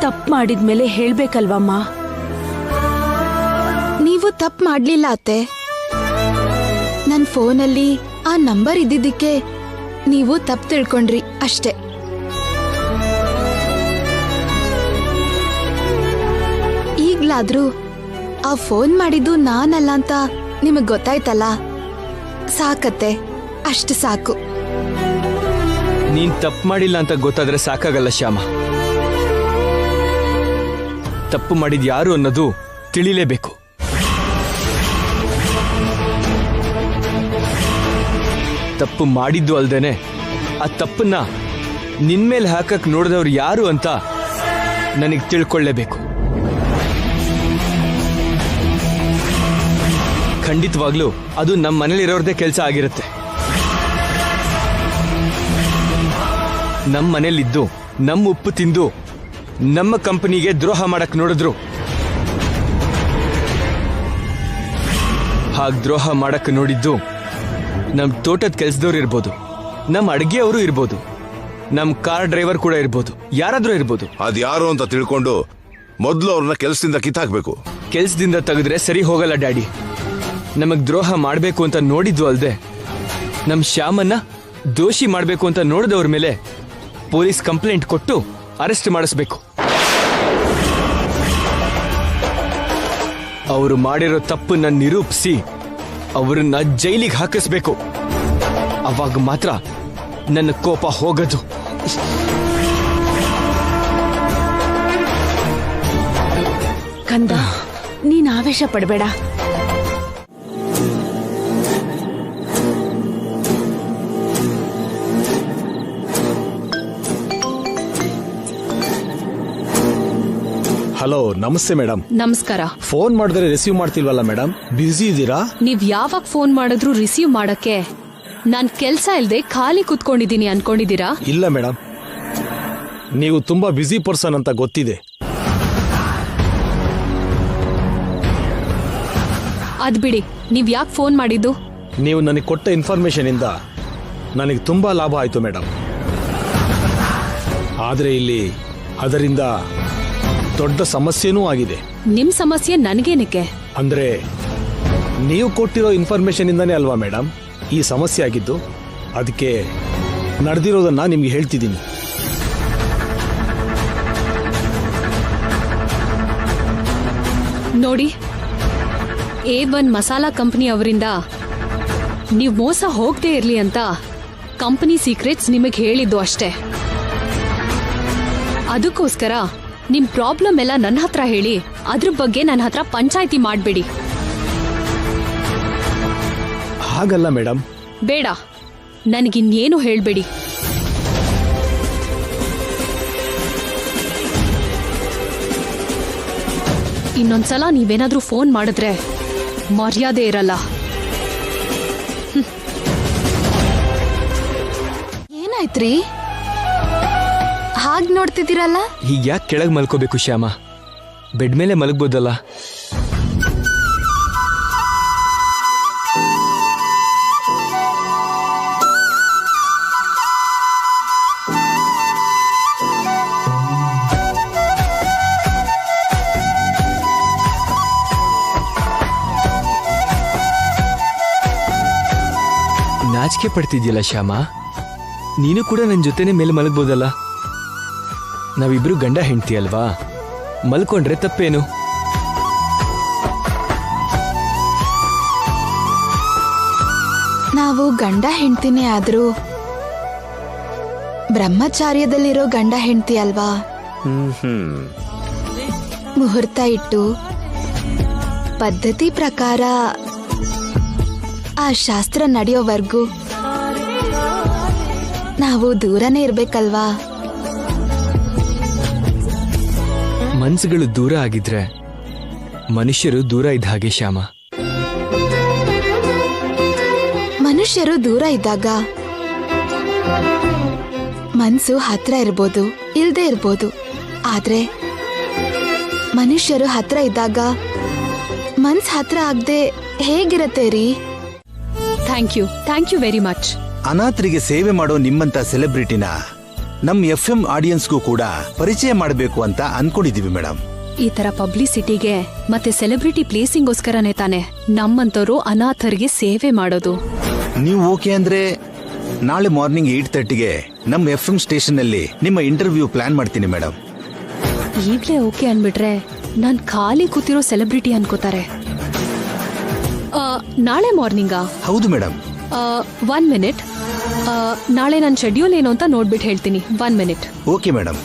ತಪ್ಪು ಮಾಡಿದ್ಮೇಲೆ ಹೇಳ್ಬೇಕಲ್ವಮ್ಮ? ನೀವು ತಪ್ಪು ಮಾಡ್ಲಿಲ್ಲ ಅತ್ತೆ. ನನ್ ಫೋನಲ್ಲಿ ಆ ನಂಬರ್ ಇದ್ದಿದ್ದಕ್ಕೆ ನೀವು ತಪ್ಪು ತಿಳ್ಕೊಂಡ್ರಿ ಅಷ್ಟೇ. ಈಗ್ಲಾದ್ರೂ ಆ ಫೋನ್ ಮಾಡಿದ್ದು ನಾನಲ್ಲ ಅಂತ ನಿಮಗ್ ಗೊತ್ತಾಯ್ತಲ್ಲ, ಸಾಕತ್ತೆ, ಅಷ್ಟು ಸಾಕು. ನೀನ್ ತಪ್ಪು ಮಾಡಿಲ್ಲ ಅಂತ ಗೊತ್ತಾದ್ರೆ ಸಾಕಾಗಲ್ಲ ಶ್ಯಾಮ. ತಪ್ಪು ಮಾಡಿದ್ ಯಾರು ಅನ್ನೋದು ತಿಳಿಲೇಬೇಕು. ತಪ್ಪು ಮಾಡಿದ್ದು ಅಲ್ದೇನೆ ಆ ತಪ್ಪನ್ನ ನಿನ್ಮೇಲೆ ಹಾಕಕ್ ನೋಡಿದವ್ರು ಯಾರು ಅಂತ ನನಗೆ ತಿಳ್ಕೊಳ್ಳೇಬೇಕು. ಖಂಡಿತವಾಗ್ಲೂ ಅದು ನಮ್ಮ ಮನೇಲಿರೋರ್ದೇ ಕೆಲಸ ಆಗಿರುತ್ತೆ. ನಮ್ಮ ಮನೇಲಿದ್ದು ನಮ್ಮ ಉಪ್ಪು ತಿಂದು ನಮ್ಮ ಕಂಪನಿಗೆ ದ್ರೋಹ ಮಾಡಕ್ ನೋಡಿದ್ರು. ಹಾಗೆ ದ್ರೋಹ ಮಾಡಕ್ ನೋಡಿದ್ದು ನಮ್ ತೋಟದ ಕೆಲ್ಸದವ್ರು ಇರ್ಬೋದು, ನಮ್ಮ ಅಡ್ಗೆಯವರು ಇರ್ಬೋದು, ನಮ್ ಕಾರ್ ಡ್ರೈವರ್ ಕೂಡ ಇರ್ಬೋದು, ಯಾರಾದ್ರೂ ಇರ್ಬೋದು. ಅದ್ಯಾರು ಅಂತ ತಿಳ್ಕೊಂಡು ಮೊದಲು ಅವ್ರನ್ನ ಕೆಲಸದಿಂದ ಕಿತ್ತಾಕ್ಬೇಕು. ಕೆಲ್ಸದಿಂದ ತೆಗೆದ್ರೆ ಸರಿ ಹೋಗಲ್ಲ ಡ್ಯಾಡಿ. ನಮಗ್ ದ್ರೋಹ ಮಾಡ್ಬೇಕು ಅಂತ ನೋಡಿದ್ದು ಅಲ್ದೆ ನಮ್ ಶ್ಯಾಮನ್ನ ದೋಷಿ ಮಾಡ್ಬೇಕು ಅಂತ ನೋಡಿದವ್ರ ಮೇಲೆ ಪೊಲೀಸ್ ಕಂಪ್ಲೇಂಟ್ ಕೊಟ್ಟು ಅರೆಸ್ಟ್ ಮಾಡಿಸ್ಬೇಕು. ಅವರು ಮಾಡಿರೋ ತಪ್ಪನ್ನ ನಿರೂಪಿಸಿ ಅವರನ್ನ ಜೈಲಿಗೆ ಹಾಕಿಸ್ಬೇಕು. ಅವಾಗ ಮಾತ್ರ ನನ್ನ ಕೋಪ ಹೋಗದು. ಕಂದ, ನೀನ್ ಆವೇಶ ಪಡಬೇಡ. ಹಲೋ, ನಮಸ್ತೆ ಮೇಡಮ್. ನಮಸ್ಕಾರ. ಫೋನ್ ಮಾಡಿದ್ರೆ ರಿಸೀವ್ ಮಾಡ್ತಿಲ್ವಲ್ಲ ಮೇಡಮ್, ಬ್ಯುಸಿ ಇದ್ದೀರಾ? ನೀವ್ ಯಾವಾಗ ಫೋನ್ ಮಾಡಿದ್ರು ರಿಸೀವ್ ಮಾಡಕ್ಕೆ ನಾನ್ ಕೆಲ್ಸ ಇಲ್ದೆ ಖಾಲಿ ಕುತ್ಕೊಂಡಿದ್ದೀನಿ ಅನ್ಕೊಂಡಿದ್ದೀರಾ? ಇಲ್ಲ ಮೇಡಮ್, ನೀವು ತುಂಬಾ ಬ್ಯುಸಿ ಪರ್ಸನ್ ಅಂತ ಗೊತ್ತಿದೆ. ಅದ್ ಬಿಡಿ, ನೀವ್ ಯಾಕೆ ಫೋನ್ ಮಾಡಿದ್ದು? ನೀವು ನನಗೆ ಕೊಟ್ಟ ಇನ್ಫಾರ್ಮೇಶನ್ ಇಂದ ನನಗೆ ತುಂಬಾ ಲಾಭ ಆಯ್ತು ಮೇಡಮ್. ಆದ್ರೆ ಇಲ್ಲಿ ಅದರಿಂದ ದೊಡ್ಡ ಸಮಸ್ಯೆನೂ ಆಗಿದೆ. ನಿಮ್ ಸಮಸ್ಯೆ ನನ್ಗೇನಕ್ಕೆ? ಅಂದ್ರೆ ನೀವು ಕೊಟ್ಟಿರೋ ಇನ್ಫಾರ್ಮೇಶನ್ ಇಂದಾನೇ ಅಲ್ವಾ ಮೇಡಮ್ ಈ ಸಮಸ್ಯೆ ಆಗಿದ್ದು. ಅದಕ್ಕೆ ನಡೆದಿರೋದನ್ನ ನಿಮ್ಗೆ ಹೇಳ್ತಿದ್ದೀನಿ. ನೋಡಿ, A1 ಮಸಾಲಾ ಕಂಪನಿ ಅವರಿಂದ ನೀವ್ ಮೋಸ ಹೋಗದೆ ಇರ್ಲಿ ಅಂತ ಕಂಪನಿ ಸೀಕ್ರೆಟ್ಸ್ ನಿಮಗ್ ಹೇಳಿದ್ದು ಅಷ್ಟೇ. ಅದಕ್ಕೋಸ್ಕರ ನಿಮ್ ಪ್ರಾಬ್ಲಮ್ ಎಲ್ಲ ನನ್ನ ಹತ್ರ ಹೇಳಿ ಅದ್ರ ಬಗ್ಗೆ ನನ್ನ ಹತ್ರ ಪಂಚಾಯಿತಿ ಮಾಡ್ಬೇಡಿ. ಹಾಗಲ್ಲ ಮೇಡಮ್. ಬೇಡ, ನನಗಿನ್ನೇನು ಹೇಳ್ಬೇಡಿ. ಇನ್ನೊಂದ್ಸಲ ನೀವೇನಾದ್ರೂ ಫೋನ್ ಮಾಡಿದ್ರೆ ಮರ್ಯಾದೆ ಇರಲ್ಲ. ಏನಾಯ್ತ್ರಿ ಹಾಗ್ ನೋಡ್ತಿದ್ದೀರಲ್ಲ? ಈಗ ಯಾಕೆ ಕೆಳಗೆ ಮಲ್ಕೋಬೇಕು ಶ್ಯಾಮ? ಬೆಡ್ ಮೇಲೆ ಮಲಗ್ಬೋದಲ್ಲ. ನಾಚಿಕೆ ಪಡ್ತಿದ್ಯಲ್ಲ ಶ್ಯಾಮ? ನೀನು ಕೂಡ ನನ್ನ ಜೊತೆನೆ ಮೇಲೆ ಮಲಗ್ಬೋದಲ್ಲ. ನಾವಿಬ್ರು ಗಂಡ ಹೆಂಡ್ತಿ ಅಲ್ವಾ, ಮಲ್ಕೊಂಡ್ರೆ ತಪ್ಪೇನು? ನಾವು ಗಂಡ ಹೆಂಡ್ತಿನೇ ಆದ್ರೂ ಬ್ರಹ್ಮಚಾರ್ಯದಲ್ಲಿರೋ ಗಂಡ ಹೆಂಡ್ತಿ ಅಲ್ವಾ? ಮುಹೂರ್ತ ಇಟ್ಟು ಪದ್ಧತಿ ಪ್ರಕಾರ ಆ ಶಾಸ್ತ್ರ ನಡೆಯೋವರೆಗೂ ನಾವು ದೂರನೇ ಇರ್ಬೇಕಲ್ವಾ? ಮನ್ಸುಗಳು ದೂರ ಆಗಿದ್ರೆ ಮನುಷ್ಯರು ದೂರ ಇದ್ದ ಹಾಗೆ ಶ್ಯಾಮ. ಮನುಷ್ಯರು ದೂರ ಇದ್ದಾಗ ಮನ್ಸು ಹತ್ರ ಇರ್ಬೋದು, ಇಲ್ದೇ ಇರ್ಬೋದು. ಆದ್ರೆ ಮನುಷ್ಯರು ಹತ್ರ ಇದ್ದಾಗ ಮನ್ಸ್ ಹತ್ರ ಆಗದೆ ಹೇಗಿರತ್ತೆ ರೀ? Thank you very much. ಅನಾಥರಿಗೆ ಸೇವೆ ಮಾಡೋ ನಿಮ್ಮಂತ ಸೆಲೆಬ್ರಿಟಿನ ನಮ್ FM ಆಡಿಯನ್ಸ್ಗೂ ಕೂಡ ಪರಿಚಯ ಮಾಡಬೇಕು ಅಂತ ಅನ್ಕೊಂಡಿದೀವಿ ಮೇಡಮ್. ಈ ತರ ಪಬ್ಲಿಸಿಟಿಗೆ ಮತ್ತೆ ಸೆಲೆಬ್ರಿಟಿ ಪ್ಲೇಸಿಂಗೋಸ್ಕರನೇ ತಾನೆ ನಮ್ಮಂತವ್ರು ಅನಾಥರಿಗೆ ಸೇವೆ ಮಾಡೋದು. ನೀವು ಓಕೆ ಅಂದ್ರೆ ನಾಳೆ ಮಾರ್ನಿಂಗ್ 8:30ಗೆ ನಮ್ಮ FM ಸ್ಟೇಷನ್ ಅಲ್ಲಿ ನಿಮ್ಮ ಇಂಟರ್ವ್ಯೂ ಪ್ಲಾನ್ ಮಾಡ್ತೀನಿ ಮೇಡಮ್. ಈಗ್ಲೇ ಓಕೆ ಅನ್ಬಿಟ್ರೆ ನಾನ್ ಖಾಲಿ ಕೂತಿರೋ ಸೆಲೆಬ್ರಿಟಿ ಅನ್ಕೋತಾರೆ. ನಾಳೆ ಮಾರ್ನಿಂಗಾ? ಹೌದು ಮೇಡಮ್. 1 ಮಿನಿಟ್. ನಾಳೆ ನನ್ನ ಶೆಡ್ಯೂಲ್ ಏನು ಅಂತ ನೋಡ್ಬಿಟ್ಟು ಹೇಳ್ತೀನಿ. 1 ಮಿನಿಟ್. Okay madam.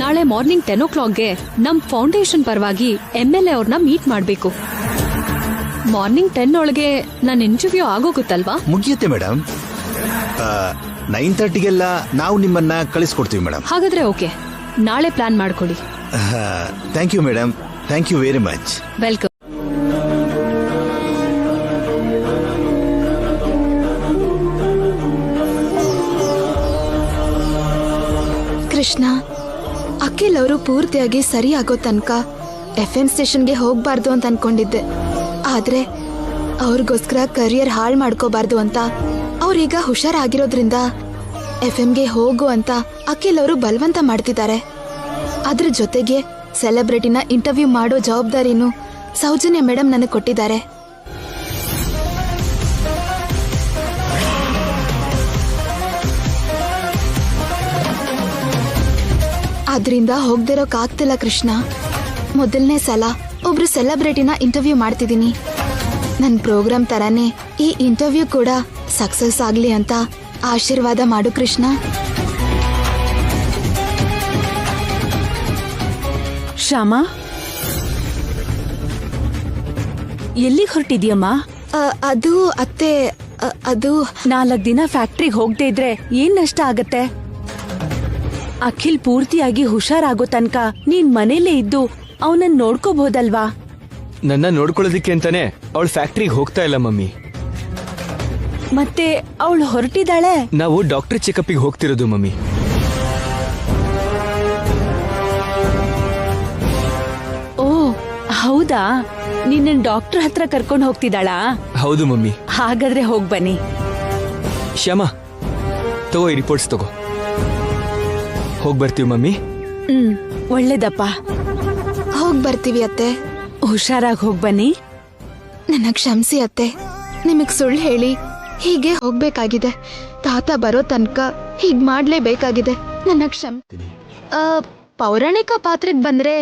ನಾಳೆ ಮಾರ್ನಿಂಗ್ 10 o'clockಗೆ ನಮ್ ಫೌಂಡೇಶನ್ ಪರವಾಗಿ MLA ಅವ್ರನ್ನ ಮೀಟ್ ಮಾಡ್ಬೇಕು. ಮಾರ್ನಿಂಗ್ 10 ಒಳಗೆ ನನ್ನ ಇಂಟರ್ವ್ಯೂ ಆಗೋಗುತ್ತಲ್ವಾ? ಮುಗಿಯುತ್ತೆ ಮೇಡಮ್. 9:30ಗೆಲ್ಲ ನಾವು ನಿಮ್ಮನ್ನ ಕಳಿಸ್ಕೊಡ್ತೀವಿ ಮೇಡಮ್. ಹಾಗಾದ್ರೆ ಓಕೆ, ನಾಳೆ ಪ್ಲಾನ್ ಮಾಡ್ಕೊಳ್ಳಿ. Thank you madam. Thank you very much. Welcome. Krishna, Akhil ಅವರು ಪೂರ್ತಿಯಾಗಿ ಸರಿ ಆಗೋ ತನಕ FM ಸ್ಟೇಷನ್ಗೆ ಹೋಗ್ಬಾರ್ದು ಅಂತ ಅನ್ಕೊಂಡಿದ್ದೆ. ಆದ್ರೆ ಅವ್ರಿಗೋಸ್ಕರ ಕರಿಯರ್ ಹಾಳು ಮಾಡ್ಕೋಬಾರ್ದು ಅಂತ ಅವ್ರೀಗ ಹುಷಾರಾಗಿರೋದ್ರಿಂದ FMಗೆ ಹೋಗು ಅಂತ ಅಖಿಲ್ ಅವರು ಬಲವಂತ ಮಾಡ್ತಿದ್ದಾರೆ. ಅದ್ರ ಜೊತೆಗೆ ಸೆಲೆಬ್ರಿಟಿನ ಇಂಟರ್ವ್ಯೂ ಮಾಡೋ ಜವಾಬ್ದಾರಿನೂ ಸೌಜನ್ಯ ಮೇಡಮ್ ನನಗೆ ಕೊಟ್ಟಿದ್ದಾರೆ. ಆದ್ರಿಂದ ಹೋಗ್ದಿರೋಕಾಗ್ತಿಲ್ಲ ಕೃಷ್ಣ. ಮೊದಲನೇ ಸಲ ಒಬ್ರು ಸೆಲೆಬ್ರಿಟಿನ ಇಂಟರ್ವ್ಯೂ ಮಾಡ್ತಿದ್ದೀನಿ. ನನ್ನ ಪ್ರೋಗ್ರಾಮ್ ತರಾನೇ ಈ ಇಂಟರ್ವ್ಯೂ ಕೂಡ ಸಕ್ಸಸ್ ಆಗ್ಲಿ ಅಂತ ಆಶೀರ್ವಾದ ಮಾಡು ಕೃಷ್ಣ. ಶ್ಯಾಮಾ, ಎಲ್ಲಿಗೆ ಹೊರಟಿದ್ಯಮ್ಮ? ಅದು ಅತ್ತೆ, ಅದು 4 ದಿನ ಫ್ಯಾಕ್ಟ್ರಿಗೆ ಹೋಗದೆ ಇದ್ರೆ ಏನ್ ನಷ್ಟ ಆಗತ್ತೆ? ಅಖಿಲ್ ಪೂರ್ತಿಯಾಗಿ ಹುಷಾರಾಗೋ ತನಕ ನೀನ್ ಮನೇಲೇ ಇದ್ದು ಅವನನ್ನ ನೋಡ್ಕೋಬಹುದಲ್ವಾ? ನನ್ನ ನೋಡ್ಕೊಳ್ಳೋದಿಕ್ಕೆ ಅಂತಾನೆ ಅವಳು ಫ್ಯಾಕ್ಟ್ರಿಗೆ ಹೋಗ್ತಾ ಇಲ್ಲ ಮಮ್ಮಿ. ಮತ್ತೆ ಅವಳು ಹೊರಟಿದ್ದಾಳೆ. ನಾವು ಡಾಕ್ಟರ್ ಚೆಕಪ್ಗೆ ಹೋಗ್ತಿರೋದು ಮಮ್ಮಿ. ಓ ಹೌದಾ? ನಿನ್ನ ಡಾಕ್ಟರ್ ಹತ್ರ ಕರ್ಕೊಂಡು ಹೋಗ್ತಿದ್ದಾಳಾ? ಹೌದು ಮಮ್ಮಿ. ಹಾಗಾದ್ರೆ ಹೋಗ್ ಬನ್ನಿ. ಶ್ಯಾಮಾ, ತಗೋ ಈ ರಿಪೋರ್ಟ್ಸ್ ತಗೋ. ಹೋಗ್ ಬರ್ತೀವಿ ಮಮ್ಮಿ. ಒಳ್ಳೇದಪ್ಪ. ಹೋಗ್ ಬರ್ತೀವಿ ಅತ್ತೆ. ಹುಷಾರಾಗಿ ಹೋಗ್ ಬನ್ನಿ. ನನ್ನ ಕ್ಷಮಿಸಿ ಅತ್ತೆ, ನಿಮಗ್ ಸುಳ್ಳು ಹೇಳಿ ಹೀಗೆ ಹೋಗ್ಬೇಕಾಗಿದೆ. ತಾತ ಬರೋ ತನಕ ಹೀಗ್ ಮಾಡ್ಲೇಬೇಕಾಗಿದೆ. ನನ್ನ ಪೌರಾಣಿಕ ಪಾತ್ರಕ್ಕೆ ಬಂದ್ರೆ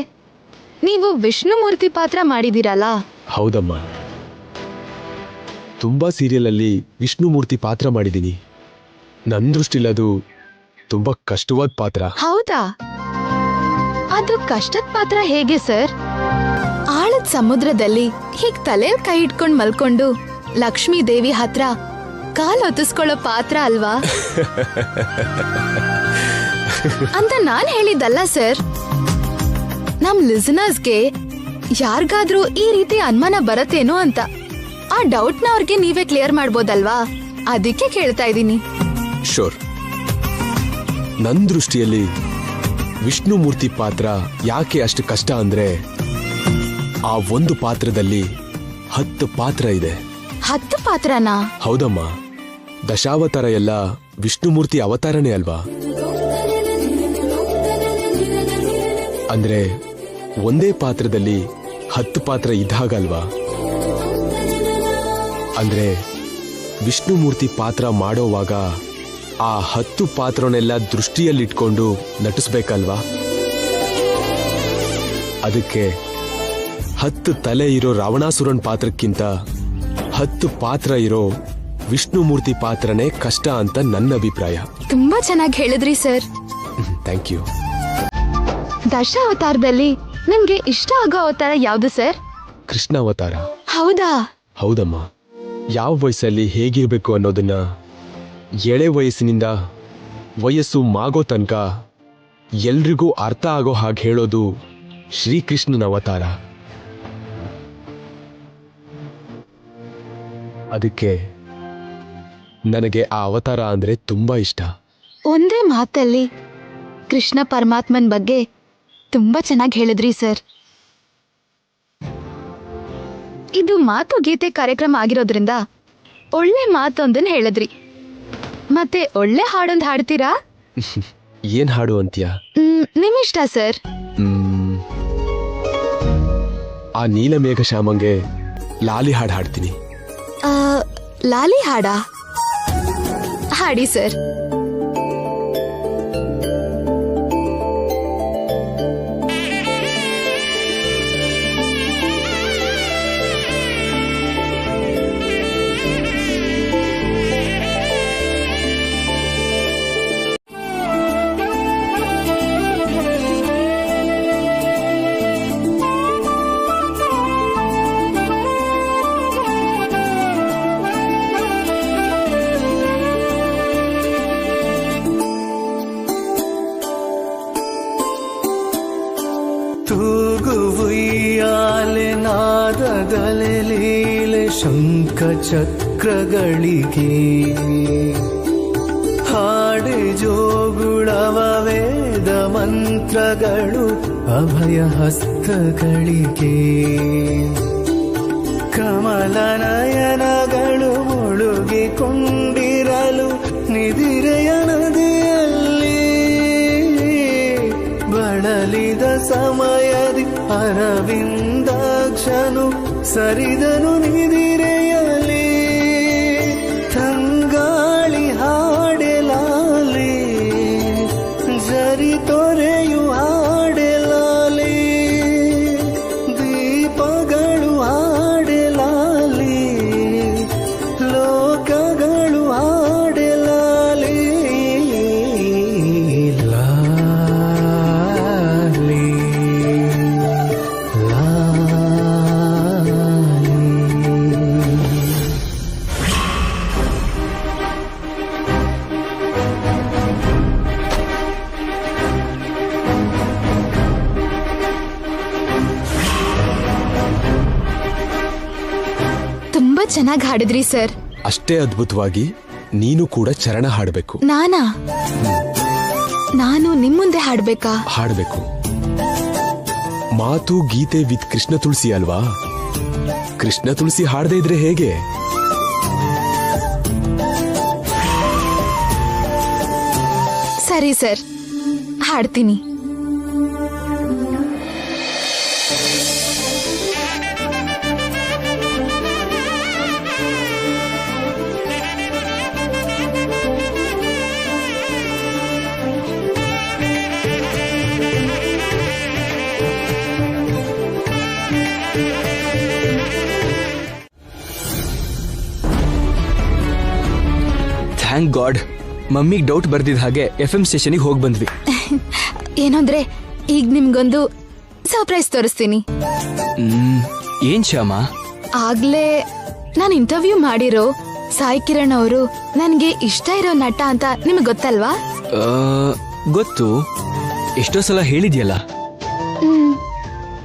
ನೀವು ವಿಷ್ಣುಮೂರ್ತಿ ಪಾತ್ರ ಮಾಡಿದೀರಲ್ಲ? ಹೌದಮ್ಮ, ತುಂಬಾ ಸೀರಿಯಲ್ ಅಲ್ಲಿ ವಿಷ್ಣುಮೂರ್ತಿ ಪಾತ್ರ ಮಾಡಿದ್ದೀನಿ. ನನ್ನ ದೃಷ್ಟಿಲಿ ಅದು ತುಂಬಾ ಕಷ್ಟವಾದ ಪಾತ್ರ. ಹೌದಾ? ಅದು ಕಷ್ಟದ ಪಾತ್ರ ಹೇಗೆ ಸರ್? ಆಳದ ಸಮುದ್ರದಲ್ಲಿ ಹೀಗ್ ತಲೆ ಕೈ ಇಟ್ಕೊಂಡ್ ಮಲ್ಕೊಂಡು ಲಕ್ಷ್ಮೀ ದೇವಿ ಹತ್ರ ಕಾಲ್ ಹೊತ್ತಿಸ್ಕೊಳ್ಳೋ ಪಾತ್ರ ಅಲ್ವಾ ಅಂತ ನಾನ್ ಹೇಳಿದ್ದಲ್ಲ ಸರ್. ನಮ್ ಲಿಸನರ್ಸ್ಗೆ ಯಾರಿಗಾದ್ರೂ ಈ ರೀತಿ ಅನುಮಾನ ಬರತ್ತೇನೋ ಅಂತ ಆ ಡೌಟ್ನ ಅವ್ರಿಗೆ ನೀವೇ ಕ್ಲಿಯರ್ ಮಾಡ್ಬೋದಲ್ವಾ? ಅದಕ್ಕೆ ಕೇಳ್ತಾ ಇದ್ದೀನಿ. ಶೋರ್. ನನ್ನ ದೃಷ್ಟಿಯಲ್ಲಿ ವಿಷ್ಣುಮೂರ್ತಿ ಪಾತ್ರ ಯಾಕೆ ಅಷ್ಟು ಕಷ್ಟ ಅಂದ್ರೆ ಆ ಒಂದು ಪಾತ್ರದಲ್ಲಿ 10 ಪಾತ್ರ ಇದೆ. 10 ಪಾತ್ರನಾ? ಹೌದಮ್ಮ, ದಶಾವತಾರ ಎಲ್ಲ ವಿಷ್ಣುಮೂರ್ತಿ ಅವತಾರನೇ ಅಲ್ವಾ? ಅಂದ್ರೆ ಒಂದೇ ಪಾತ್ರದಲ್ಲಿ 10 ಪಾತ್ರ ಇದ್ದಾಗಲ್ವಾ? ಅಂದ್ರೆ ವಿಷ್ಣುಮೂರ್ತಿ ಪಾತ್ರ ಮಾಡೋವಾಗ ಆ 10 ಪಾತ್ರನೆಲ್ಲ ದೃಷ್ಟಿಯಲ್ಲಿಟ್ಕೊಂಡು ನಟಿಸ್ಬೇಕಲ್ವಾ? ಅದಕ್ಕೆ 10 ತಲೆ ಇರೋ ರಾವಣಾಸುರನ್ ಪಾತ್ರಕ್ಕಿಂತ 10 ಪಾತ್ರ ಇರೋ ವಿಷ್ಣುಮೂರ್ತಿ ಪಾತ್ರನೇ ಕಷ್ಟ ಅಂತ ನನ್ನ ಅಭಿಪ್ರಾಯ. ತುಂಬಾ ಚೆನ್ನಾಗಿ ಹೇಳಿದ್ರಿ ಸರ್. Thank you. ದಶ ಅವತಾರದಲ್ಲಿ ನಿಮ್ಗೆ ಇಷ್ಟ ಆಗೋ ಅವತಾರ ಯಾವ್ದು ಸರ್? ಕೃಷ್ಣ ಅವತಾರ. ಹೌದಾ? ಹೌದಮ್ಮ. ಯಾವ ವಯಸ್ಸಲ್ಲಿ ಹೇಗಿರ್ಬೇಕು ಅನ್ನೋದನ್ನ ಎಳೆ ವಯಸ್ಸಿನಿಂದ ವಯಸ್ಸು ಮಾಗೋ ತನಕ ಎಲ್ರಿಗೂ ಅರ್ಥ ಆಗೋ ಹಾಗೆ ಹೇಳೋದು ಶ್ರೀಕೃಷ್ಣನ ಅವತಾರ. ಅದಕ್ಕೆ ನನಗೆ ಆ ಅವತಾರ ಅಂದ್ರೆ ತುಂಬಾ ಇಷ್ಟ. ಒಂದೇ ಮಾತಲ್ಲಿ ಕೃಷ್ಣ ಪರಮಾತ್ಮನ್ ಬಗ್ಗೆ ತುಂಬಾ ಚೆನ್ನಾಗಿ ಹೇಳಿದ್ರಿ ಸರ್. ಇದು ಮಾತು ಗೀತೆ ಕಾರ್ಯಕ್ರಮ ಆಗಿರೋದ್ರಿಂದ ಒಳ್ಳೆ ಮಾತೊಂದನ್ನು ಹೇಳಿದ್ರಿ. ಮತ್ತೆ ಒಳ್ಳೆ ಹಾಡೊಂದು ಹಾಡ್ತೀರಾ? ಏನ್ ಹಾಡು ಅಂತೀಯ? ನಿಮ್ಮಿಷ್ಟ ಸರ್. ಆ ನೀಲಮೇಘ ಶ್ಯಾಮಂಗೆ ಲಾಲಿ ಹಾಡು ಹಾಡ್ತೀನಿ. ಲಾಲಿ ಹಾಡಾ? ಹಾಡಿ ಸರ್. ತೂಗುವುಯ್ಯಾಲೆ ನಾದದಲೆ ಲೀಲೆ ಶಂಖ ಚಕ್ರಗಳಿಗೆ ಹಾಡೆ ಜೋಗುಳವ ವೇದ ಮಂತ್ರಗಳು ಅಭಯ ಹಸ್ತಗಳಿಗೆ ಕಮಲ ನಯನಗಳು ಮುಳುಗಿಕೊಂಡಿರಲು ನಿದಿರೆಯ ನದಿಯಲ್ಲಿ ಬಳಲಿದ ಸಮಯದಿ ಅರವಿಂದಾಕ್ಷನು ಸರಿದನು ನಿದಿರೆಯಲಿ ತಂಗಾಳಿ ಹಾಡೆಲಾಲಿ ಜರಿ ತೊರೆಯು ಹಾಡೆಲಾಲಿ ದೀಪಗಳು ಹಾಡೆಲಾಲಿ ಲೋಕಗಳು ಹಾಡೆಲಾಲಿ ತುಂಬಾ ಚೆನ್ನಾಗಿ ಹಾಡಿದ್ರಿ ಸರ್. ಅಷ್ಟೇ ಅದ್ಭುತವಾಗಿ ನೀನು ಕೂಡ ಚರಣ ಹಾಡಬೇಕು. ನಾನು ನಿಮ್ ಮುಂದೆ ಹಾಡ್ಬೇಕಾ? ಹಾಡಬೇಕು. ಮಾತು ಗೀತೆ ವಿತ್ ಕೃಷ್ಣ ತುಳಸಿ ಅಲ್ವಾ? ಕೃಷ್ಣ ತುಳಸಿ ಹಾಡದೇ ಇದ್ರೆ ಹೇಗೆ? ಸರಿ ಸರ್, ಹಾಡ್ತೀನಿ. ಥ್ಯಾಂಕ್ ಗಾಡ್, ಮಮ್ಮಿಗೆ ಡೌಟ್ ಬರ್ದಿದ್ದ ಹಾಗೆ FM ಸ್ಟೇಷನ್ಗೆ ಹೋಗಿ ಬಂದ್ವಿ. ಏನಂದ್ರೆ ಈಗ ನಿಮ್ಗೊಂದು ಸರ್ಪ್ರೈಸ್ ತೋರಿಸ್ತೀನಿ. ಏನ್ ಶ್ಯಾಮ? ಆಗ್ಲೇ ನಾನು ಇಂಟರ್ವ್ಯೂ ಮಾಡಿರೋ ಸಾಯಿ ಕಿರಣ್ ಅವರು ನನ್ಗೆ ಇಷ್ಟ ಇರೋ ನಟ ಅಂತ ನಿಮ್ಗೆ ಗೊತ್ತಲ್ವಾ? ಗೊತ್ತು, ಎಷ್ಟೋ ಸಲ ಹೇಳಿದ್ಯಲ್ಲ.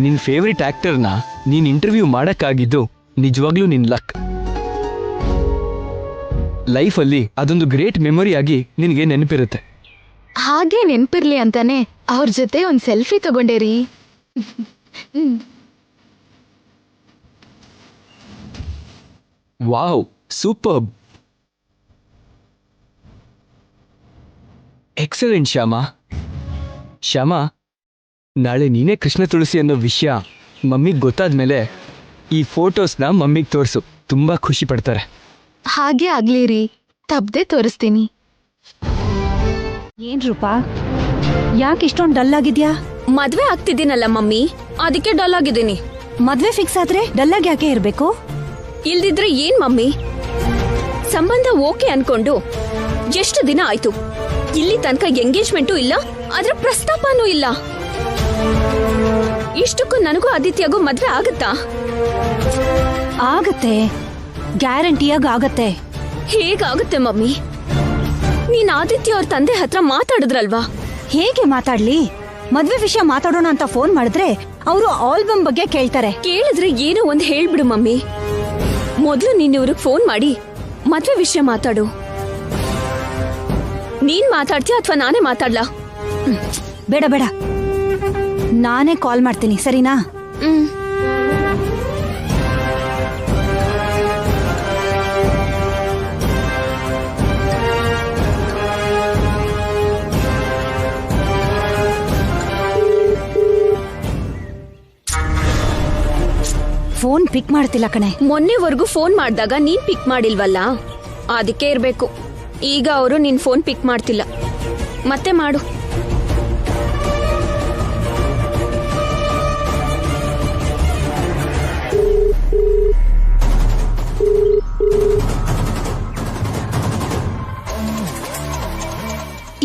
ನಿನ್ ಫೇವ್ರೆಟ್ ಆಕ್ಟರ್ನ ನೀನ್ ಇಂಟರ್ವ್ಯೂ ಮಾಡಕ್ಕಾಗಿದ್ದು ನಿಜವಾಗ್ಲೂ ನಿನ್ ಲಕ್. ಲೈಫಲ್ಲಿ ಅದೊಂದು ಗ್ರೇಟ್ ಮೆಮೊರಿ ಆಗಿ ನಿನಗೆ ನೆನಪಿರುತ್ತೆ. ಹಾಗೆ ನೆನಪಿರ್ಲಿ ಅಂತಾನೆ ಅವ್ರ ಜೊತೆ ಒಂದ್ ಸೆಲ್ಫಿ ತಗೊಂಡೆ ರೀ. Wow, superb, excellent Shyama. Shyama, ನಾಳೆ ನೀನೇ ಕೃಷ್ಣ ತುಳಸಿ ಅನ್ನೋ ವಿಷಯ ಮಮ್ಮಿಗೆ ಗೊತ್ತಾದ್ಮೇಲೆ ಈ ಫೋಟೋಸ್ನ ಮಮ್ಮಿಗೆ ತೋರಿಸು, ತುಂಬಾ ಖುಷಿ ಪಡ್ತಾರೆ. ಹಾಗೆ ಆಗ್ಲಿ ರೀ, ತಪ್ಪದೆ ತೋರಿಸ್ತೀನಿ. ಏನ್ ರೂಪಾ, ಯಾಕೆ ಇಷ್ಟೊಂದು ಡಲ್ ಆಗಿದ್ಯಾ? ಮದ್ವೆ ಆಗ್ತಿದ್ದೀನಲ್ಲ ಮಮ್ಮಿ, ಅದಕ್ಕೆ ಡಲ್ ಆಗಿದ್ದೀನಿ. ಮದ್ವೆ ಫಿಕ್ಸ್ ಆದ್ರೆ ಡಲ್ ಆಗಿ ಯಾಕೆ ಇರ್ಬೇಕು? ಇಲ್ದಿದ್ರೆ ಏನ್ ಮಮ್ಮಿ, ಸಂಬಂಧ ಓಕೆ ಅನ್ಕೊಂಡು ಎಷ್ಟು ದಿನ ಆಯ್ತು, ಇಲ್ಲಿ ತನಕ ಎಂಗೇಜ್ಮೆಂಟು ಇಲ್ಲ, ಅದ್ರ ಪ್ರಸ್ತಾಪನೂ ಇಲ್ಲ. ಇಷ್ಟಕ್ಕೂ ನನಗೂ ಆದಿತ್ಯಗೂ ಮದ್ವೆ ಆಗತ್ತಾ? ಆಗತ್ತೆ, ಗ್ಯಾರಂಟಿಯಾಗ ಆಗತ್ತೆ. ಹೇಗಾಗುತ್ತೆ ಮಮ್ಮಿ? ನೀನ್ ಆದಿತ್ಯ ಅವ್ರ ತಂದೆ ಹತ್ರ ಮಾತಾಡಿದ್ರಲ್ವಾ? ಹೇಗೆ ಮಾತಾಡ್ಲಿ? ಮದ್ವೆ ವಿಷಯ ಮಾತಾಡೋಣ ಅಂತ ಫೋನ್ ಮಾಡಿದ್ರೆ ಅವರು ಆಲ್ಬಮ್ ಬಗ್ಗೆ ಕೇಳ್ತಾರೆ. ಕೇಳಿದ್ರೆ ಏನೋ ಒಂದ್ ಹೇಳ್ಬಿಡು ಮಮ್ಮಿ. ಮೊದ್ಲು ನೀನ್ ಇವ್ರಿಗೆ ಫೋನ್ ಮಾಡಿ ಮದ್ವೆ ವಿಷಯ ಮಾತಾಡು. ನೀನ್ ಮಾತಾಡ್ತೀಯ ಅಥವಾ ನಾನೇ ಮಾತಾಡ್ಲಾ? ಬೇಡ ಬೇಡ, ನಾನೇ ಕಾಲ್ ಮಾಡ್ತೀನಿ, ಸರಿನಾ? ಫೋನ್ ಪಿಕ್ ಮಾಡ್ತಿಲ್ಲ ಕಣೆ. ಮೊನ್ನೆವರೆಗೂ ಫೋನ್ ಮಾಡಿದಾಗ ನೀನ್ ಪಿಕ್ ಮಾಡಿಲ್ವಲ್ಲ, ಅದಕ್ಕೆ ಇರ್ಬೇಕು. ಈಗ ಅವರು ನಿನ್ ಫೋನ್ ಪಿಕ್ ಮಾಡ್ತಿಲ್ಲ. ಮತ್ತೆ ಮಾಡು.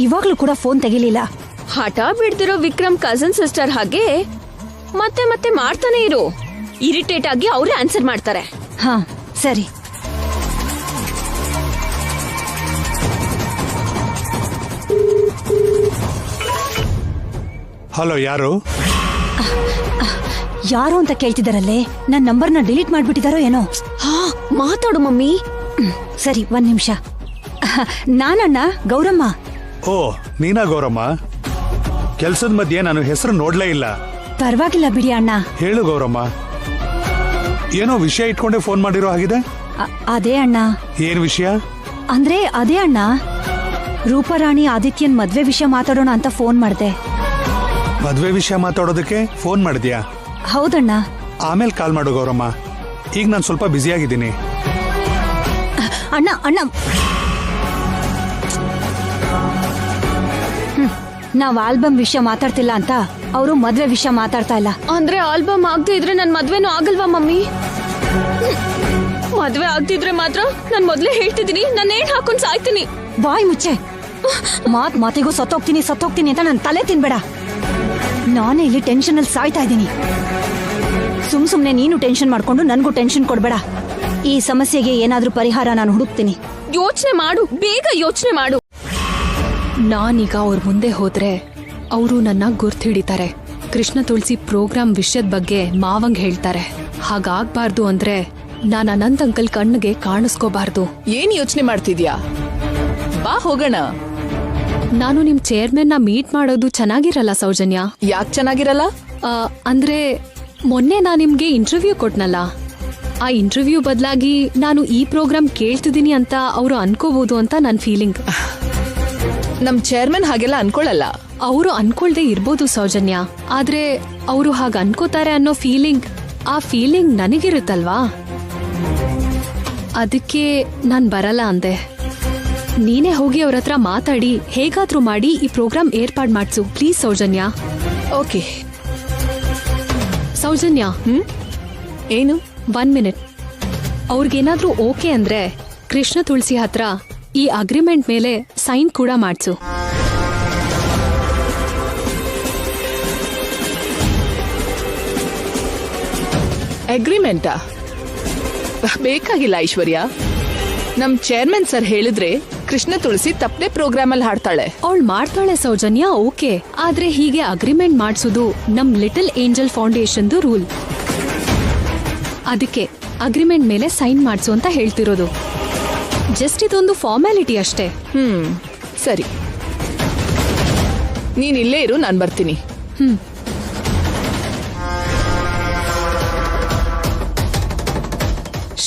ಇವಾಗ್ಲೂ ಕೂಡ ಫೋನ್ ತೆಗಿಲಿಲ್ಲ. ಹಠ ಬಿಡ್ದಿರೋ ವಿಕ್ರಮ್ ಕಸನ್ ಸಿಸ್ಟರ್ ಹಾಗೆ ಮತ್ತೆ ಮತ್ತೆ ಮಾಡ್ತಾನೆ ಇರು. ಇರಿಟೇಟ್ ಆಗಿ ಅವರೇ ಆನ್ಸರ್ ಮಾಡ್ತಾರೆ. ಹಾ ಸರಿ. ಹಲೋ, ಯಾರು? ಯಾರು ಅಂತ ಕೇಳ್ತಿದಾರಲ್ಲೇ, ನನ್ನ ನಂಬರ್ನ ಡಿಲೀಟ್ ಮಾಡ್ಬಿಟ್ಟಿದಾರೋ ಏನೋ. ಹಾ ಮಾತಾಡು ಮಮ್ಮಿ. ಸರಿ, 1 ನಿಮಿಷ. ನಾನಣ್ಣ, ಗೌರಮ್ಮ. ಓ, ನೀನಾ ಗೌರಮ್ಮ? ಕೆಲ್ಸದ ಮಧ್ಯೆ ನಾನು ಹೆಸರು ನೋಡ್ಲೇ ಇಲ್ಲ. ಪರವಾಗಿಲ್ಲ ಬಿಡಿ ಅಣ್ಣ. ಹೇಳು ಗೌರಮ್ಮ, ಏನೋ ವಿಷಯ ಇಟ್ಕೊಂಡೆ ಫೋನ್ ಮಾಡಿರೋ ಹಾಗಿದೆ. ಅದೇ ಅಣ್ಣ. ಏನ್ ವಿಷಯ? ಅಂದ್ರೆ ಅದೇ ಅಣ್ಣ, ರೂಪರಾಣಿ ಆದಿತ್ಯನ್ ಮದ್ವೆ ವಿಷಯ ಮಾತಾಡೋಣ ಅಂತ ಫೋನ್ ಮಾಡ್ದೆ. ಮದ್ವೆ ವಿಷಯ ಮಾತಾಡೋದಕ್ಕೆ ಫೋನ್ ಮಾಡಿದ್ಯಾ? ಹೌದಣ್ಣ. ಆಮೇಲೆ ಕಾಲ್ ಮಾಡು ಗೌರಮ್ಮ, ಈಗ ನಾನು ಸ್ವಲ್ಪ ಬ್ಯುಸಿ ಆಗಿದ್ದೀನಿ. ಅಣ್ಣ ಅಣ್ಣ, ನಾವ್ ಆಲ್ಬಮ್ ವಿಷಯ ಮಾತಾಡ್ತಿಲ್ಲ ಅಂತ ಅವರು ಮದ್ವೆ ವಿಷಯ ಮಾತಾಡ್ತಾ ಇಲ್ಲ. ಅಂದ್ರೆ ಆಲ್ಬಮ್ ಆಗದೆ ಇದ್ರೆ ನನ್ ಮದ್ವೆನೂ ಆಗಲ್ವಾ ಮಮ್ಮಿ? ಮದ್ವೆ ಆಗ್ತಿದ್ರೆ ಮಾತ್ರ ನಾನ್ ಮೊದ್ಲೇ ಹೇಳ್ತಿದ್ದೀನಿ, ನಾನು ನೇಣ್ ಹಾಕೊಂಡ್ ಸಾಯ್ತೀನಿ. ಬಾಯ್ ಮುಚ್ಚೆ. ಮಾತಿಗೂ ಸತ್ತೋಗ್ತೀನಿ ಅಂತ ನನ್ ತಲೆ ತಿನ್ಬೇಡ. ನಾನೇ ಇಲ್ಲಿ ಟೆನ್ಷನ್ ಅಲ್ಲಿ ಸಾಯ್ತಾ ಇದ್ದೀನಿ. ಸುಮ್ನೆ ನೀನು ಟೆನ್ಷನ್ ಮಾಡ್ಕೊಂಡು ನನ್ಗೂ ಟೆನ್ಷನ್ ಕೊಡ್ಬೇಡ. ಈ ಸಮಸ್ಯೆಗೆ ಏನಾದ್ರೂ ಪರಿಹಾರ ನಾನು ಹುಡುಕ್ತೀನಿ. ಯೋಚನೆ ಮಾಡು, ಬೇಗ ಯೋಚನೆ ಮಾಡು. ನಾನೀಗ ಅವ್ರ ಮುಂದೆ ಹೋದ್ರೆ ಅವರು ನನ್ನ ಗುರ್ತಿಡಿತಾರೆ. ಕೃಷ್ಣ ತುಳಸಿ ಪ್ರೋಗ್ರಾಮ್ ವಿಷಯದ ಬಗ್ಗೆ ಮಾವಂಗ್ ಹೇಳ್ತಾರೆ. ಹಾಗಾಗ್ಬಾರ್ದು ಅಂದ್ರೆ ನಾನ್ ಅನಂತ್ ಅಂಕಲ್ ಕಣ್ಣಿಗೆ ಕಾಣಿಸ್ಕೋಬಾರ್ದು. ಏನ್ ಯೋಚನೆ ಮಾಡ್ತಿದ್ಯಾ? ಬಾ ಹೋಗೋಣ. ನಾನು ನಿಮ್ ಚೇರ್ಮನ್ ನ ಮೀಟ್ ಮಾಡೋದು ಚೆನ್ನಾಗಿರಲ್ಲ ಸೌಜನ್ಯ? ಯಾಕೆ ಚೆನ್ನಾಗಿರಲ್ಲ? ಅಂದ್ರೆ ಮೊನ್ನೆ ನಾ ನಿಮ್ಗೆ ಇಂಟರ್ವ್ಯೂ ಕೊಟ್ನಲ್ಲ, ಆ ಇಂಟರ್ವ್ಯೂ ಬದಲಾಗಿ ನಾನು ಈ ಪ್ರೋಗ್ರಾಮ್ ಕೇಳ್ತಿದ್ದೀನಿ ಅಂತ ಅವರು ಅನ್ಕೋಬಹುದು ಅಂತ ನನ್ ಫೀಲಿಂಗ್. ನಮ್ ಚೇರ್ಮನ್ ಹಾಗೆಲ್ಲ ಅನ್ಕೊಳ್ಳಲ್ಲ. ಅವರು ಅನ್ಕೊಳ್ದೆ ಇರ್ಬೋದು ಸೌಜನ್ಯ, ಆದ್ರೆ ಅವರು ಹಾಗ ಅನ್ಕೋತಾರೆ ಅನ್ನೋ ಫೀಲಿಂಗ್, ಆ ಫೀಲಿಂಗ್ ನನಗಿರುತ್ತಲ್ವಾ, ಅದಕ್ಕೆ ನಾನ್ ಬರಲ್ಲ ಅಂದೆ. ನೀನೇ ಹೋಗಿ ಅವ್ರ ಹತ್ರ ಮಾತಾಡಿ ಹೇಗಾದ್ರೂ ಮಾಡಿ ಈ ಪ್ರೋಗ್ರಾಮ್ ಏರ್ಪಾಡ್ ಮಾಡ್ಸು ಪ್ಲೀಸ್ ಸೌಜನ್ಯ. ಓಕೆ ಸೌಜನ್ಯ. ಏನು? 1 ಮಿನಿಟ್. ಅವ್ರಿಗೇನಾದ್ರೂ ಓಕೆ ಅಂದ್ರೆ ಕೃಷ್ಣ ತುಳಸಿ ಹತ್ರ ಈ ಅಗ್ರಿಮೆಂಟ್ ಮೇಲೆ ಸೈನ್ ಕೂಡ ಮಾಡ್ಸು. ಅಗ್ರಿಮೆಂಟಾ? ಬೇಕಾಗಿಲ್ಲ ಐಶ್ವರ್ಯ. ನಮ್ ಚೇರ್ಮನ್ ಸರ್ ಹೇಳಿದ್ರೆ ಕೃಷ್ಣ ತುಳಸಿ ತಪ್ಪನೆ ಪ್ರೋಗ್ರಾಮ್ ಅಲ್ಲಿ ಹಾಡ್ತಾಳೆ. ಅವಳು ಮಾಡ್ತಾಳೆ ಸೌಜನ್ಯ, ಓಕೆ. ಆದ್ರೆ ಹೀಗೆ ಅಗ್ರಿಮೆಂಟ್ ಮಾಡ್ಸೋದು ನಮ್ ಲಿಟಲ್ ಏಂಜಲ್ ಫೌಂಡೇಶನ್ ರೂಲ್. ಅದಕ್ಕೆ ಅಗ್ರಿಮೆಂಟ್ ಮೇಲೆ ಸೈನ್ ಮಾಡ್ಸು ಅಂತ ಹೇಳ್ತಿರೋದು. ಜಸ್ಟ್ ಇದೊಂದು ಫಾರ್ಮ್ಯಾಲಿಟಿ ಅಷ್ಟೇ. ಸರಿ, ನೀನ್ ಇಲ್ಲೇ ಇರು, ನಾನ್ ಬರ್ತೀನಿ.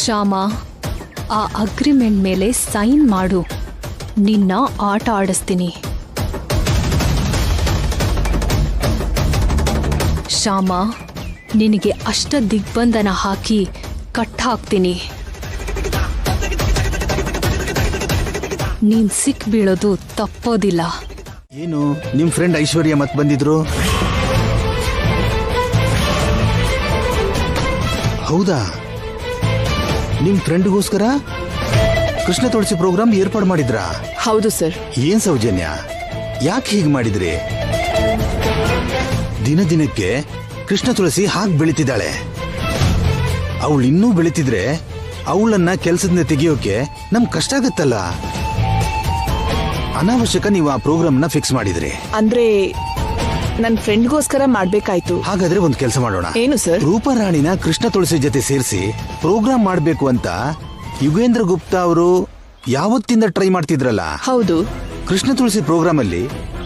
ಶ್ಯಾಮಾ, ಆ ಅಗ್ರಿಮೆಂಟ್ ಮೇಲೆ ಸೈನ್ ಮಾಡು. ನಿನ್ನ ಆಟ ಆಡಿಸ್ತೀನಿ. ಶ್ಯಾಮಾ, ನಿನಗೆ ಅಷ್ಟ ದಿಗ್ಬಂಧನ ಹಾಕಿ ಕಟ್ ಹಾಕ್ತೀನಿ. ನೀನ್ ಸಿಕ್ ಬೀಳೋದು ತಪ್ಪೋದಿಲ್ಲ. ಏನು, ನಿಮ್ ಫ್ರೆಂಡ್ ಐಶ್ವರ್ಯ ಮತ್ ಬಂದಿದ್ರು? ಹೌದಾ? ನಿಮ್ ಫ್ರೆಂಡ್ಗೋಸ್ಕರ ಕೃಷ್ಣ ತುಳಸಿ ಪ್ರೋಗ್ರಾಮ್ ಏರ್ಪಾಡು ಮಾಡಿದ್ರಾ? ಹೌದು ಸರ್. ಏನ್ ಸೌಜನ್ಯ, ಯಾಕೆ ಹೀಗೆ ಮಾಡಿದ್ರಿ? ದಿನ ದಿನಕ್ಕೆ ಕೃಷ್ಣ ತುಳಸಿ ಹಾಗೆ ಬೆಳೀತಿದ್ದಾಳೆ. ಅವಳು ಇನ್ನೂ ಬೆಳೀತಿದ್ರೆ ಅವಳನ್ನ ಕೆಲಸದಿಂದ ತೆಗೆಯೋಕೆ ನಮ್ ಕಷ್ಟ ಆಗತ್ತಲ್ಲ. ಅನಾವಶ್ಯಕ ನೀವು ಆ ಪ್ರೋಗ್ರಾಮ್ನ ಫಿಕ್ಸ್ ಮಾಡಿದ್ರಿ. ಅಂದ್ರೆ ನನ್ ಫ್ರೆಂಡ್ಗೋಸ್ಕರ ಮಾಡ್ಬೇಕಾಯ್ತು. ಹಾಗಾದ್ರೆ ಒಂದು ಕೆಲಸ ಮಾಡೋಣ. ಏನು ಸರ್? ರೂಪರಾಣಿನ ಕೃಷ್ಣ ತುಳಸಿ ಜೊತೆ ಸೇರಿಸಿ ಪ್ರೋಗ್ರಾಮ್ ಮಾಡ್ಬೇಕು ಅಂತ ಯುಗೇಂದ್ರ ಗುಪ್ತಾ ಅವರು ಯಾವತ್ತಿಂದ ಟ್ರೈ ಮಾಡ್ತಿದ್ರಲ್ಲ. ಹೌದು. ಕೃಷ್ಣ ತುಳಸಿ ಪ್ರೋಗ್ರಾಮ್ ಅಲ್ಲಿ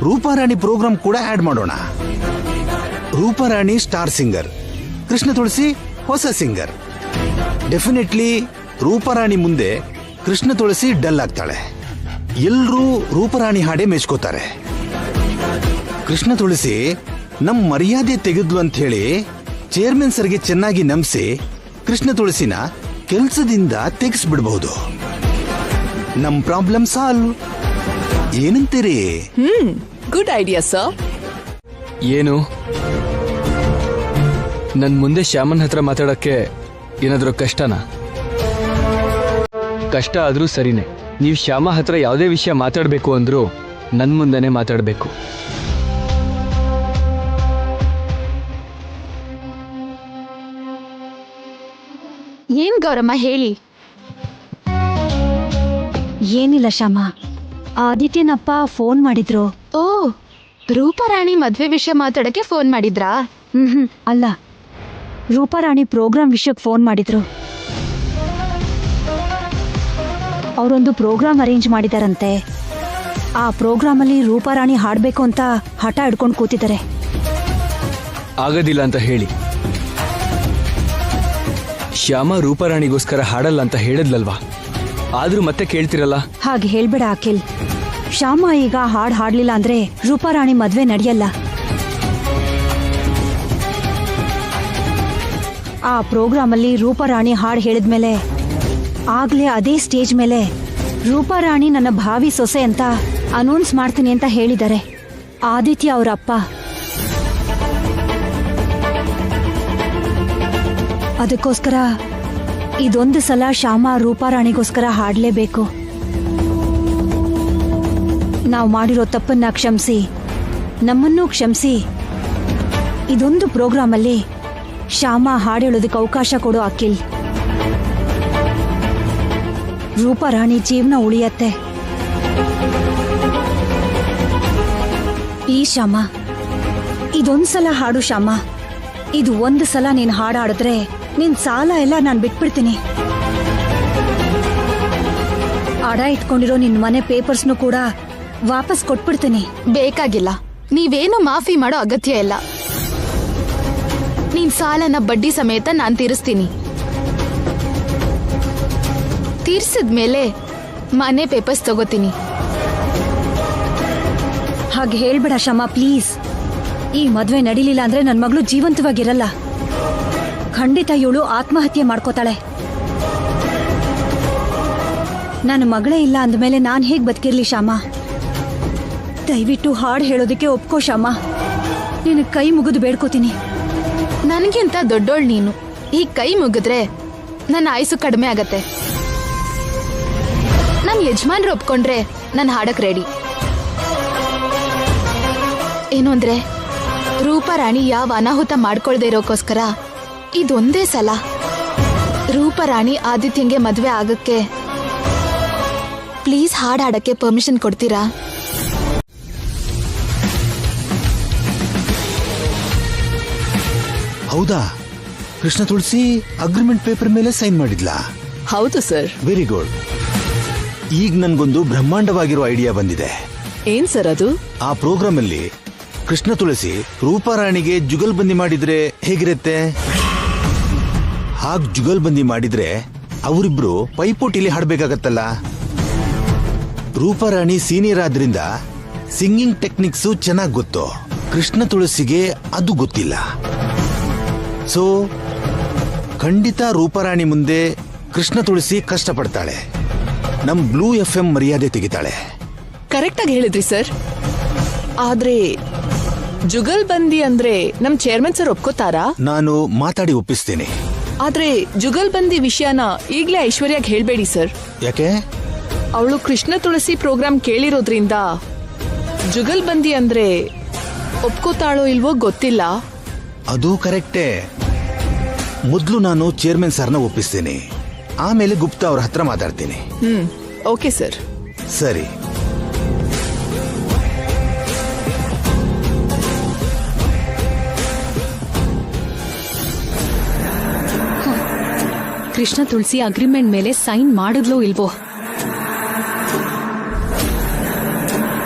ರೂಪರಾಣಿ ಪ್ರೋಗ್ರಾಮ್ ಕೂಡ ಆಡ್ ಮಾಡೋಣ. ರೂಪರಾಣಿ ಸ್ಟಾರ್ ಸಿಂಗರ್, ಕೃಷ್ಣ ತುಳಸಿ ಹೊಸ ಸಿಂಗರ್. ಡೆಫಿನೆಟ್ಲಿ ರೂಪರಾಣಿ ಮುಂದೆ ಕೃಷ್ಣ ತುಳಸಿ ಡಲ್ ಆಗ್ತಾಳೆ. ಎಲ್ರೂ ರೂಪರಾಣಿ ಹಾಡೇ ಮೆಚ್ಕೋತಾರೆ. ಕೃಷ್ಣ ತುಳಸಿ ನಮ್ ಮರ್ಯಾದೆ ತೆಗೆದ್ಲು ಅಂತ ಹೇಳಿ ಚೇರ್ಮನ್ ಸರ್ಗೆ ಚೆನ್ನಾಗಿ ನಂಬಿಸಿ ಕೃಷ್ಣ ತುಳಸಿನ ಕೆಲಸದಿಂದ ತೆಗೆಸ್ಬಿಡ್ಬಹುದು. ನಮ್ ಪ್ರಾಬ್ಲಮ್ ಸಾಲ್ವ್. ಏನಂತೀರಿ? Good idea sir. ಏನು ನನ್ ಮುಂದೆ ಶ್ಯಾಮನ್ ಹತ್ರ ಮಾತಾಡಕ್ಕೆ ಏನಾದ್ರೂ ಕಷ್ಟನಾ? ಕಷ್ಟ ಆದ್ರೂ ಸರಿನೇ. ನೀವು ಶ್ಯಾಮ ಹತ್ರ ಯಾವುದೇ ವಿಷಯ ಮಾತಾಡಬೇಕು ಅಂದ್ರೂ ನನ್ ಮುಂದೆನೆ ಮಾತಾಡಬೇಕು. ಏನ್ ಗೌರಮ್ಮ ಹೇಳಿ. ಏನಿಲ್ಲ ಶ್ಯಾಮ, ಆದಿತ್ಯನಪ್ಪ ಫೋನ್ ಮಾಡಿದ್ರು. ಓ, ರೂಪಾರಾಣಿ ಮದ್ವೆ ವಿಷಯ ಮಾತಾಡಕ್ಕೆ ಫೋನ್ ಮಾಡಿದ್ರಾ? ಅಲ್ಲ, ರೂಪಾರಾಣಿ ಪ್ರೋಗ್ರಾಮ್ ವಿಷಯಕ್ಕೆ ಫೋನ್ ಮಾಡಿದ್ರು. ಅವರೊಂದು ಪ್ರೋಗ್ರಾಮ್ ಅರೇಂಜ್ ಮಾಡಿದಾರಂತೆ. ಆ ಪ್ರೋಗ್ರಾಮಲ್ಲಿ ರೂಪಾರಾಣಿ ಹಾಡಬೇಕು ಅಂತ ಹಠ ಹಿಡ್ಕೊಂಡು ಕೂತಿದ್ದಾರೆ. ಆಗೋದಿಲ್ಲ ಅಂತ ಹೇಳಿ. ಶ್ಯಾಮ ರೂಪಾರಾಣಿಗೋಸ್ಕರ ಹಾಡಲ್ಲ ಅಂತ ಹೇಳಿದ್ಲಲ್ವಾ, ಆದ್ರೂ ಮತ್ತೆ ಕೇಳ್ತಿರಲ್ಲ. ಹಾಗೆ ಹೇಳ್ಬೇಡ ಅಖಿಲ್. ಶ್ಯಾಮ ಈಗ ಹಾಡ್ಲಿಲ್ಲ ಅಂದ್ರೆ ರೂಪಾರಾಣಿ ಮದ್ವೆ ನಡೆಯಲ್ಲ. ಆ ಪ್ರೋಗ್ರಾಮಲ್ಲಿ ರೂಪಾರಾಣಿ ಹಾಡು ಹೇಳಿದ್ಮೇಲೆ ಆಗ್ಲೇ ಅದೇ ಸ್ಟೇಜ್ ಮೇಲೆ ರೂಪಾರಾಣಿ ನನ್ನ ಭಾವಿ ಸೊಸೆ ಅಂತ ಅನೌನ್ಸ್ ಮಾಡ್ತೀನಿ ಅಂತ ಹೇಳಿದ್ದಾರೆ ಆದಿತ್ಯ ಅವರ ಅಪ್ಪ. ಅದಕ್ಕೋಸ್ಕರ ಇದೊಂದು ಸಲ ಶ್ಯಾಮ ರೂಪಾರಾಣಿಗೋಸ್ಕರ ಹಾಡಲೇಬೇಕು. ನಾವು ಮಾಡಿರೋ ತಪ್ಪನ್ನ ಕ್ಷಮಿಸಿ, ನಮ್ಮನ್ನೂ ಕ್ಷಮಿಸಿ, ಇದೊಂದು ಪ್ರೋಗ್ರಾಮಲ್ಲಿ ಶ್ಯಾಮ ಹಾಡೇಳೋದಕ್ಕೆ ಅವಕಾಶ ಕೊಡು ಅಖಿಲ್. ರೂಪಾರಾಣಿ ಜೀವನ ಉಳಿಯತ್ತೆ. ಈ ಶ್ಯಾಮ, ಇದೊಂದ್ಸಲ ಹಾಡು ಶ್ಯಾಮ. ಇದು ಒಂದು ಸಲ ನೀನ್ ಹಾಡಾಡಿದ್ರೆ ನಿನ್ ಸಾಲ ಎಲ್ಲ ನಾನು ಬಿಟ್ಬಿಡ್ತೀನಿ. ಅಡ ಇಟ್ಕೊಂಡಿರೋ ನಿನ್ ಮನೆ ಪೇಪರ್ಸ್ನು ಕೂಡ ವಾಪಸ್ ಕೊಟ್ಬಿಡ್ತೀನಿ. ಬೇಕಾಗಿಲ್ಲ, ನೀವೇನು ಮಾಫಿ ಮಾಡೋ ಅಗತ್ಯ ಇಲ್ಲ. ನಿನ್ ಸಾಲನ ಬಡ್ಡಿ ಸಮೇತ ನಾನ್ ತೀರಿಸ್ತೀನಿ. ತೀರ್ಸಿದ್ಮೇಲೆ ಮನೆ ಪೇಪರ್ಸ್ ತಗೋತೀನಿ. ಹಾಗೆ ಹೇಳ್ಬೇಡ ಶ್ಯಾಮ ಪ್ಲೀಸ್. ಈ ಮದ್ವೆ ನಡೀಲಿಲ್ಲ ಅಂದ್ರೆ ನನ್ ಮಗಳು ಜೀವಂತವಾಗಿರಲ್ಲ. ಖಂಡಿತ ಇವಳು ಆತ್ಮಹತ್ಯೆ ಮಾಡ್ಕೋತಾಳೆ. ನನ್ನ ಮಗಳೇ ಇಲ್ಲ ಅಂದಮೇಲೆ ನಾನ್ ಹೇಗ್ ಬದುಕಿರ್ಲಿ ಶ್ಯಾಮ? ದಯವಿಟ್ಟು ಹಾಡು ಹೇಳೋದಕ್ಕೆ ಒಪ್ಕೋ ಶ್ಯಾಮ. ನಿನ್ನ ಕೈ ಮುಗಿದು ಬೇಡ್ಕೋತೀನಿ. ನನ್ಗಿಂತ ದೊಡ್ಡೋಳ್ ನೀನು. ಈ ಕೈ ಮುಗಿದ್ರೆ ನನ್ನ ಆಯುಸು ಕಡಿಮೆ ಆಗತ್ತೆ. ನನ್ ಯಜಮಾನ್ರು ಒಪ್ಕೊಂಡ್ರೆ ನಾನು ಹಾಡಕ್ ರೆಡಿ. ಏನು ಅಂದ್ರೆ ರೂಪಾರಾಣಿ ಯಾವ ಅನಾಹುತ ಮಾಡ್ಕೊಳ್ದೇ ಇರೋಕೋಸ್ಕರ ಇದೊಂದೇ ಸಲ ರೂಪಾರಾಣಿ ಆದಿತ್ಯಂಗೆ ಮದ್ವೆ ಆಗಕ್ಕೆ ಪ್ಲೀಸ್ ಹಾಡಾಡಕ್ಕೆ ಪರ್ಮಿಷನ್ ಕೊಡ್ತೀರಾ? ಹೌದಾ? ಕೃಷ್ಣ ತುಳಸಿ ಅಗ್ರಿಮೆಂಟ್ ಪೇಪರ್ ಮೇಲೆ ಸೈನ್ ಮಾಡಿದ್ಲಾ? ಹೌದು ಸರ್. Very good. ಈಗ ನನ್ಗೊಂದು ಬ್ರಹ್ಮಾಂಡವಾಗಿರೋ ಐಡಿಯಾ ಬಂದಿದೆ. ಏನ್ ಸರ್ ಅದು? ಆ ಪ್ರೋಗ್ರಾಮ್ ಅಲ್ಲಿ ಕೃಷ್ಣ ತುಳಸಿ ರೂಪಾರಾಣಿಗೆ ಜುಗಲ್ಬಂದಿ ಮಾಡಿದ್ರೆ ಹೇಗಿರುತ್ತೆ? ಹಾಗ್ ಜುಗಲ್ಬಂದಿ ಮಾಡಿದ್ರೆ ಅವರಿಬ್ರು ಪೈಪೋಟಿಲಿ ಹಾಡ್ಬೇಕಾಗತ್ತಲ್ಲ. ರೂಪಾರಾಣಿ ಸೀನಿಯರ್ ಆದ್ರಿಂದ ಸಿಂಗಿಂಗ್ ಟೆಕ್ನಿಕ್ಸು ಚೆನ್ನಾಗಿ ಗೊತ್ತು. ಕೃಷ್ಣ ತುಳಸಿಗೆ ಅದು ಗೊತ್ತಿಲ್ಲ. ಸೊ ಖಂಡಿತ ರೂಪಾರಾಣಿ ಮುಂದೆ ಕೃಷ್ಣ ತುಳಸಿ ಕಷ್ಟಪಡ್ತಾಳೆ. ನಮ್ ಬ್ಲೂ FM ಮರ್ಯಾದೆ ತೆಗಿತಾಳೆ. ಕರೆಕ್ಟ್ ಆಗಿ ಹೇಳಿದ್ರಿ ಸರ್. ಆದ್ರೆ ಜುಗಲ್ಬಂದಿ ಅಂದ್ರೆ ನಮ್ ಚೇರ್ಮನ್ ಸರ್ ಒಪ್ಕೋತಾರಾ? ನಾನು ಮಾತಾಡಿ ಒಪ್ಪಿಸ್ತೀನಿ. ಆದ್ರೆ ಜುಗಲ್ಬಂದಿ ವಿಷಯನ ಈಗ್ಲೇ ಐಶ್ವರ್ಯಾಗ್ ಹೇಳ್ಬೇಡಿ ಸರ್. ಯಾಕೆ? ಅವಳು ಕೃಷ್ಣ ತುಳಸಿ ಪ್ರೋಗ್ರಾಮ್ ಕೇಳಿರೋದ್ರಿಂದ ಜುಗಲ್ಬಂದಿ ಅಂದ್ರೆ ಒಪ್ಕೋತಾಳೋ ಇಲ್ವೋ ಗೊತ್ತಿಲ್ಲ. ಅದು ಕರೆಕ್ಟೇ. ಮೊದಲು ನಾನು ಚೇರ್ಮನ್ ಸರ್ನ ಒಪ್ಪಿಸ್ತೀನಿ, ಆಮೇಲೆ ಗುಪ್ತಾ ಅವ್ರ ಹತ್ರ ಮಾತಾಡ್ತೀನಿ. Okay sir. ಸರಿ. ಕೃಷ್ಣ ತುಳಸಿ ಅಗ್ರಿಮೆಂಟ್ ಮೇಲೆ ಸೈನ್ ಮಾಡಿದ್ಲೋ ಇಲ್ವೋ?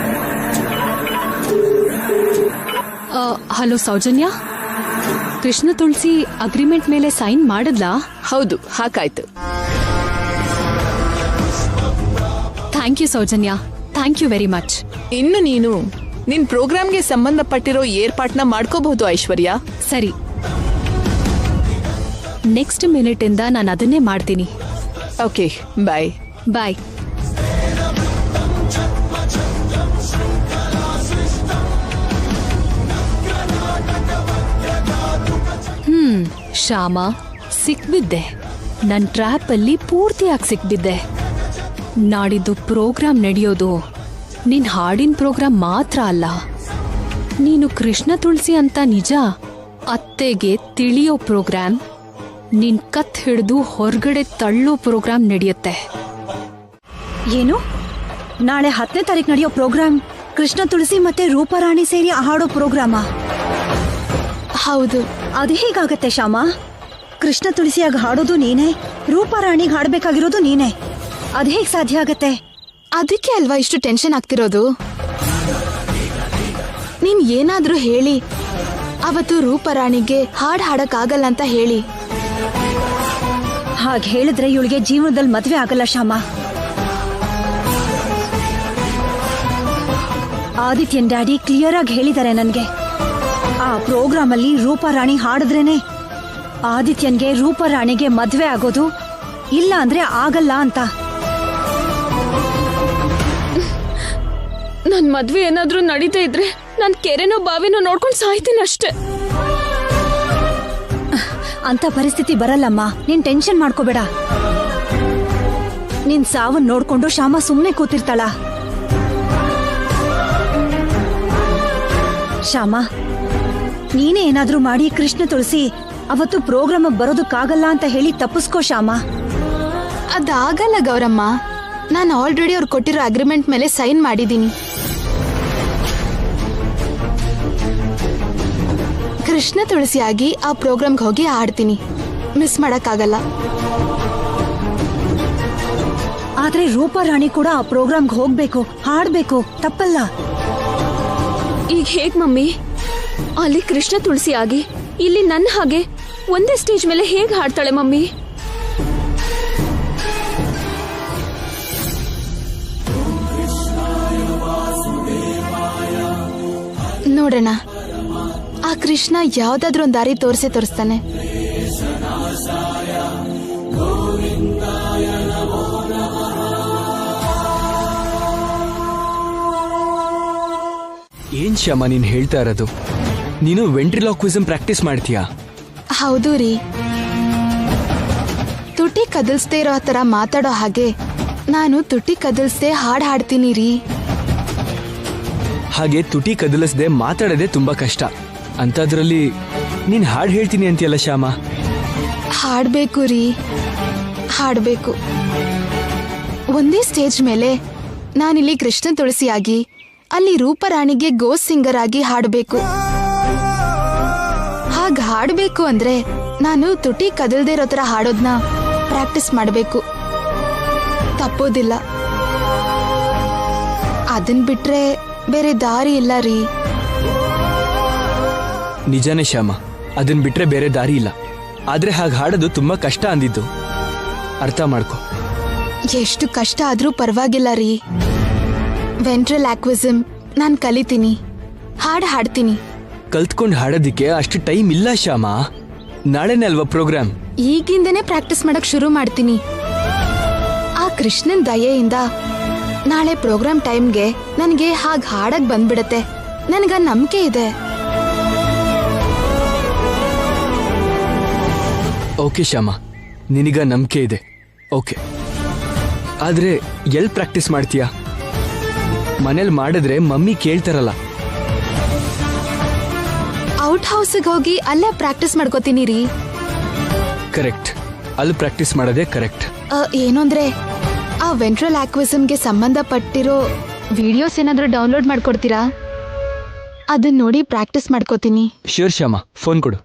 ಹಲೋ ಸೌಜನ್ಯ, ಕೃಷ್ಣ ತುಳಸಿ ಅಗ್ರಿಮೆಂಟ್ ಮೇಲೆ ಸೈನ್ ಮಾಡಿದ್ಲಾ? ಹೌದು, ಹಾಕಾಯ್ತು. Thank you Soujanya, thank you very much. ಇನ್ನು ನೀನು ನಿನ್ ಪ್ರೋಗ್ರಾಮ್ಗೆ ಸಂಬಂಧಪಟ್ಟಿರೋ ಏರ್ಪಾಟ್ನ ಮಾಡ್ಕೋಬಹುದು ಐಶ್ವರ್ಯ. ಸರಿ. ನೆಕ್ಸ್ಟ್ ಮಿನಿಟಿಂದ ನಾನು ಅದನ್ನೇ ಮಾಡ್ತೀನಿ. ಓಕೆ, ಬಾಯ್. ಬಾಯ್. ಶ್ಯಾಮ, ಸಿಕ್ಬಿದ್ದೆ. ನನ್ನ ಟ್ರ್ಯಾಪಲ್ಲಿ ಪೂರ್ತಿಯಾಗಿ ಸಿಕ್ಬಿದ್ದೆ. ನಾಡಿದ್ದು ಪ್ರೋಗ್ರಾಮ್ ನಡೆಯೋದು ನಿನ್ ಹಾಡಿನ ಪ್ರೋಗ್ರಾಮ್ ಮಾತ್ರ ಅಲ್ಲ, ನೀನು ಕೃಷ್ಣ ತುಳಸಿ ಅಂತ ನಿಜ ಅತ್ತೆಗೆ ತಿಳಿಯೋ ಪ್ರೋಗ್ರಾಮ್, ನಿನ್ ಕತ್ ಹಿಡಿದು ಹೊರಗಡೆ ತಳ್ಳೋ ಪ್ರೋಗ್ರಾಮ್ ನಡೆಯುತ್ತೆ. ಏನು? ನಾಳೆ 10ನೇ ತಾರೀಕು ನಡೆಯೋ ಪ್ರೋಗ್ರಾಮ್ ಕೃಷ್ಣ ತುಳಸಿ ಮತ್ತೆ ರೂಪರಾಣಿ ಸೇರಿ ಹಾಡೋ ಪ್ರೋಗ್ರಾಮಾ? ಹೌದು. ಅದು ಹೇಗಾಗತ್ತೆ ಶ್ಯಾಮ? ಕೃಷ್ಣ ತುಳಸಿಯಾಗಿ ಹಾಡೋದು ನೀನೇ, ರೂಪರಾಣಿಗೆ ಹಾಡ್ಬೇಕಾಗಿರೋದು ನೀನೇ. ಅದು ಹೇಗೆ ಸಾಧ್ಯ ಆಗತ್ತೆ? ಅದಕ್ಕೆ ಅಲ್ವಾ ಇಷ್ಟು ಟೆನ್ಷನ್ ಆಗ್ತಿರೋದು. ನೀನ್ ಏನಾದ್ರೂ ಹೇಳಿ ಅವತ್ತು ರೂಪರಾಣಿಗೆ ಹಾಡ್ ಹಾಡಕ್ಕಾಗಲ್ಲ ಅಂತ ಹೇಳಿ. ಹಾಗೆ ಹೇಳಿದ್ರೆ ಇವಳಿಗೆ ಜೀವನದಲ್ಲಿ ಮದ್ವೆ ಆಗಲ್ಲ ಶ್ಯಾಮ. ಆದಿತ್ಯನ್ ಡ್ಯಾಡಿ ಕ್ಲಿಯರ್ ಆಗಿ ಹೇಳಿದ್ದಾರೆ ನನ್ಗೆ, ಆ ಪ್ರೋಗ್ರಾಮ್ ಅಲ್ಲಿ ರೂಪರಾಣಿ ಹಾಡಿದ್ರೇನೆ ಆದಿತ್ಯನ್ಗೆ ರೂಪರಾಣಿಗೆ ಮದ್ವೆ ಆಗೋದು, ಇಲ್ಲ ಅಂದ್ರೆ ಆಗಲ್ಲ ಅಂತ. ನನ್ ಮದ್ವೆ ಏನಾದ್ರೂ ನಡೀತಾ ಇದ್ರೆ ನಾನ್ ಕೆರೆನೋ ಬಾವಿನೋ ನೋಡ್ಕೊಂಡು ಸಾಯ್ತೀನಿ ಅಷ್ಟೇ. ಅಂತ ಪರಿಸ್ಥಿತಿ ಬರಲ್ಲಮ್ಮ, ನೀನ್ ಟೆನ್ಷನ್ ಮಾಡ್ಕೋಬೇಡ. ನಿನ್ ಸಾವನ್ ನೋಡ್ಕೊಂಡು ಶ್ಯಾಮ ಸುಮ್ನೆ ಕೂತಿರ್ತಾಳ. ಶ್ಯಾಮ, ನೀನೇ ಏನಾದ್ರೂ ಮಾಡಿ ಕೃಷ್ಣ ತುಳಸಿ ಅವತ್ತು ಪ್ರೋಗ್ರಾಮ್ ಬರೋದಕ್ಕಾಗಲ್ಲ ಅಂತ ಹೇಳಿ ತಪ್ಪಿಸ್ಕೋ ಶ್ಯಾಮ. ಅದಾಗಲ್ಲ ಗೌರಮ್ಮ, ನಾನು ಆಲ್ರೆಡಿ ಅವ್ರು ಕೊಟ್ಟಿರೋ ಅಗ್ರಿಮೆಂಟ್ ಮೇಲೆ ಸೈನ್ ಮಾಡಿದ್ದೀನಿ. ಕೃಷ್ಣ ತುಳಸಿಯಾಗಿ ಆ ಪ್ರೋಗ್ರಾಮ್ಗೆ ಹೋಗಿ ಹಾಡ್ತೀನಿ, ಮಿಸ್ ಮಾಡಕ್ಕಾಗಲ್ಲ. ಆದ್ರೆ ರೂಪರಾಣಿ ಕೂಡ ಆ ಪ್ರೋಗ್ರಾಮ್ಗೆ ಹೋಗ್ಬೇಕು, ಹಾಡ್ಬೇಕು, ತಪ್ಪಲ್ಲ. ಈಗ ಹೇಗ್ ಮಮ್ಮಿ? ಅಲ್ಲಿ ಕೃಷ್ಣ ತುಳಸಿ ಆಗಿ ಇಲ್ಲಿ ನನ್ನ ಹಾಗೆ ಒಂದೇ ಸ್ಟೇಜ್ ಮೇಲೆ ಹೇಗ್ ಹಾಡ್ತಾಳೆ ಮಮ್ಮಿ? ನೋಡೋಣ, ಆ ಕೃಷ್ಣ ಯಾವ್ದಾದ್ರೂ ಒಂದ್ ದಾರಿ ತೋರಿಸ್ತಾನೆ. ಏನ್ ಶ್ಯಾಮ ನೀನ್ ಹೇಳ್ತಾ ಇರೋದು? ನೀನು ವೆಂಟ್ರಿಲಾಕ್ವಿಸಮ್ ಪ್ರಾಕ್ಟೀಸ್ ಮಾಡ್ತೀಯಾ? ಹೌದು ರೀ. ತುಟಿ ಕದಲ್ಸ್ದೇ ಇರೋ ತರ ಮಾತಾಡೋ ಹಾಗೆ ನಾನು ತುಟಿ ಕದಲ್ಸ್ದೆ ಹಾಡ್ ಹಾಡ್ತೀನಿ ರೀ. ಹಾಗೆ ತುಟಿ ಕದಲಿಸದೆ ಮಾತಾಡೋದೇ ತುಂಬಾ ಕಷ್ಟ. ಅಂತದ್ರಲ್ಲಿ ನೀನ್ ಹಾಡ್ ಹೇಳ್ತೀನಿ ಅಂತೀಯಲ್ಲ ಶ್ಯಾಮ? ಹಾಡ್ಬೇಕು ರೀ, ಹಾಡ್ಬೇಕು. ಒಂದೇ ಸ್ಟೇಜ್ ಮೇಲೆ ನಾನಿಲ್ಲಿ ಕೃಷ್ಣ ತುಳಸಿಯಾಗಿ ಅಲ್ಲಿ ರೂಪರಾಣಿಗೆ ಗೋಸ್ಟ್ ಸಿಂಗರ್ ಆಗಿ ಹಾಡಬೇಕು. ಹಾಗ ಹಾಡಬೇಕು ಅಂದ್ರೆ ನಾನು ತುಟಿ ಕದಲ್ದೇ ಇರೋ ತರ ಹಾಡೋದ್ನ ಪ್ರಾಕ್ಟೀಸ್ ಮಾಡಬೇಕು, ತಪ್ಪೋದಿಲ್ಲ. ಅದನ್ ಬಿಟ್ರೆ ಬೇರೆ ದಾರಿ ಇಲ್ಲ ರೀ. ನಿಜಾನೇ ಶ್ಯಾಮ, ಅದನ್ ಬಿಟ್ರೆ ಬೇರೆ ದಾರಿ ಇಲ್ಲ. ಆದ್ರೆ ಹಾಗೆ ಹಾಡೋದು ತುಂಬಾ ಕಷ್ಟ ಅಂದಿದ್ದು ಅರ್ಥ ಮಾಡ್ಕೊ. ಎಷ್ಟು ಕಷ್ಟ ಆದ್ರೂ ಪರವಾಗಿಲ್ಲ ರೀ. ವೆಂಟ್ರಲಾಕ್ವಿಸಮ್ ನಾನ್ ಕಲಿತೀನಿ, ಹಾಡ್ತೀನಿ. ಕಲ್ತ್ಕೊಂಡು ಹಾಡೋದಿಕ್ಕೆ ಅಷ್ಟು ಟೈಮ್ ಇಲ್ಲ ಶ್ಯಾಮ. ನಾಳೆನೇ ಅಲ್ವಾ ಪ್ರೋಗ್ರಾಮ್? ಈಗಿಂದನೇ ಪ್ರಾಕ್ಟೀಸ್ ಮಾಡಕ್ ಶುರು ಮಾಡ್ತೀನಿ. ಆ ಕೃಷ್ಣನ್ ದಯೆಯಿಂದ ನಾಳೆ ಪ್ರೋಗ್ರಾಮ್ ಟೈಮ್ಗೆ ನನಗೆ ಹಾಗೆ ಹಾಡಕ್ ಬಂದ್ಬಿಡತ್ತೆ. ನನಗ ನಂಬಿಕೆ ಇದೆ. ಓಕೆ ಶ್ಯಾಮ, ನಿನಗ ನಂಬಿಕೆ ಇದೆ. ಓಕೆ, ಆದ್ರೆ ಎಲ್ ಪ್ರಾಕ್ಟೀಸ್ ಮಾಡ್ತೀಯಾ? ಮನೇಲಿ ಮಾಡಿದ್ರೆ ಮಮ್ಮಿ ಕೇಳ್ತಾರಲ್ಲ. ಔಟ್ ಹೌಸ್ಗೆ ಹೋಗಿ ಅಲ್ಲೇ ಪ್ರಾಕ್ಟೀಸ್ ಮಾಡ್ಕೋತೀನಿ ರೀ. ಕರೆಕ್ಟ್, ಅಲ್ಲಿ ಪ್ರಾಕ್ಟೀಸ್ ಮಾಡೋದೇ ಕರೆಕ್ಟ್. ಏನಂದ್ರೆ ಆ ವೆಂಟ್ರಲಾಕ್ವಿಸಮ್ಗೆ ಸಂಬಂಧಪಟ್ಟಿರೋ ವಿಡಿಯೋಸ್ ಏನಾದ್ರೂ ಡೌನ್ಲೋಡ್ ಮಾಡ್ಕೊಡ್ತೀರಾ? ಅದನ್ನ ನೋಡಿ ಪ್ರಾಕ್ಟೀಸ್ ಮಾಡ್ಕೋತೀನಿ. ಶ್ಯೂರ್ ಶ್ಯಾಮ, ಫೋನ್ ಕೊಡು.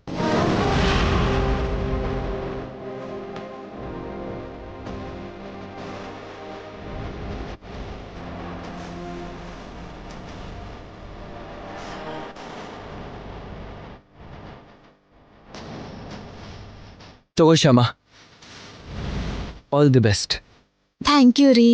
ತಗೋ Shyama, all the best. Thank you ರೀ.